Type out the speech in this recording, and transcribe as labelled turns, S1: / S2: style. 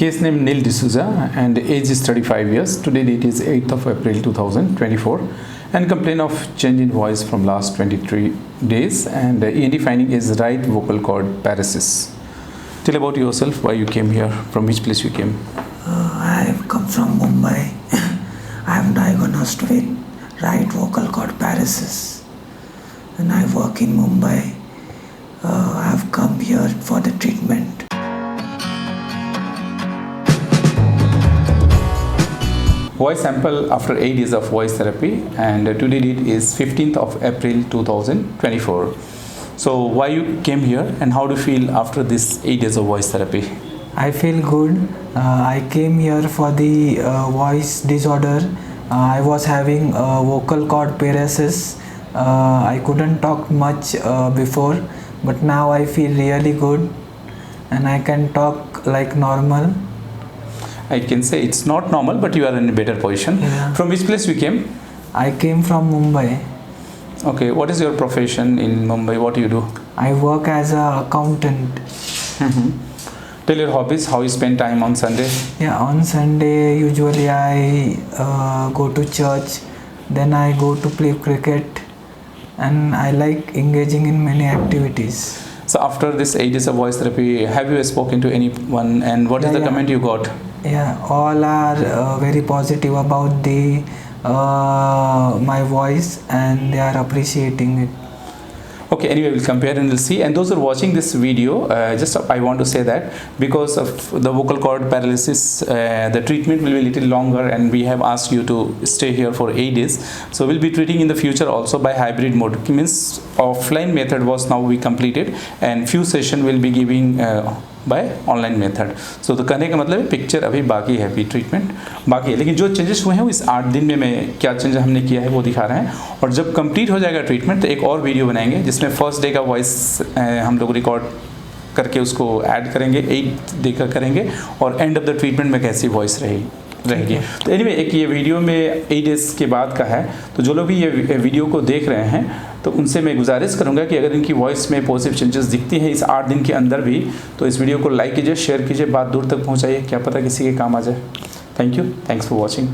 S1: Case name Neil D'Souza and age is 35 years. Today date is 8th of April 2024 and complain of change in voice from last 23 days and ENT finding is right vocal cord paralysis. Tell about yourself, why you came here, from which place you came.
S2: I have come from Mumbai. I am diagnosed with right vocal cord paralysis and I work in Mumbai. I have come here for the treatment.
S1: Voice sample after 8 days of voice therapy and today date is 15th of April 2024. So why you came here and how do you feel after this 8 days of voice therapy?
S2: I feel good. I came here for the voice disorder. I was having vocal cord paralysis. I couldn't talk much before, but now I feel really good and I can talk like normal.
S1: I can say it's not normal, but you are in a better position.
S2: Yeah.
S1: From which place we came?
S2: I came from Mumbai.
S1: Okay, what is your profession in Mumbai? What do you do?
S2: I work as an accountant.
S1: Tell your hobbies, how you spend time on Sunday.
S2: Yeah, on Sunday usually I go to church, then I go to play cricket and I like engaging in many activities.
S1: So after this 8 days of voice therapy, have you spoken to anyone and what is the comment you got?
S2: Yeah, all are very positive about the my voice and they are appreciating it.
S1: Okay, anyway, we'll compare and we'll see. And those who are watching this video, just I want to say that because of the vocal cord paralysis, the treatment will be a little longer and we have asked you to stay here for 8 days. So we'll be treating in the future also by hybrid mode. It means offline method was now we completed and few session will be giving by online method. So तो कहने का मतलब है picture अभी बाकी है, अभी treatment बाकी है, लेकिन जो चेंजेस हुए हैं वो इस 8 दिन में मैं क्या चेंज हमने किया है वो दिखा रहे हैं. और जब कंप्लीट हो जाएगा ट्रीटमेंट तो एक और वीडियो बनाएंगे जिसमें फर्स्ट डे का वॉइस हम लोग रिकॉर्ड करके उसको ऐड करेंगे, 8 डे का करेंगे और एंड ऑफ द ट्रीटमेंट में कैसी वॉइस रहेगी. तो एनीवे एक ये वीडियो में 8 डेज़ के बाद का है, तो जो लोग भी ये वीडियो को देख रहे हैं तो उनसे मैं गुजारिश करूंगा कि अगर इनकी वॉइस में पॉजिटिव चेंजेस दिखती हैं इस 8 दिन के अंदर भी तो इस वीडियो को लाइक कीजिए, शेयर कीजिए, बात दूर तक पहुंचाइए, क्या पता किसी के काम आ जाए. Thank you, thanks for watching.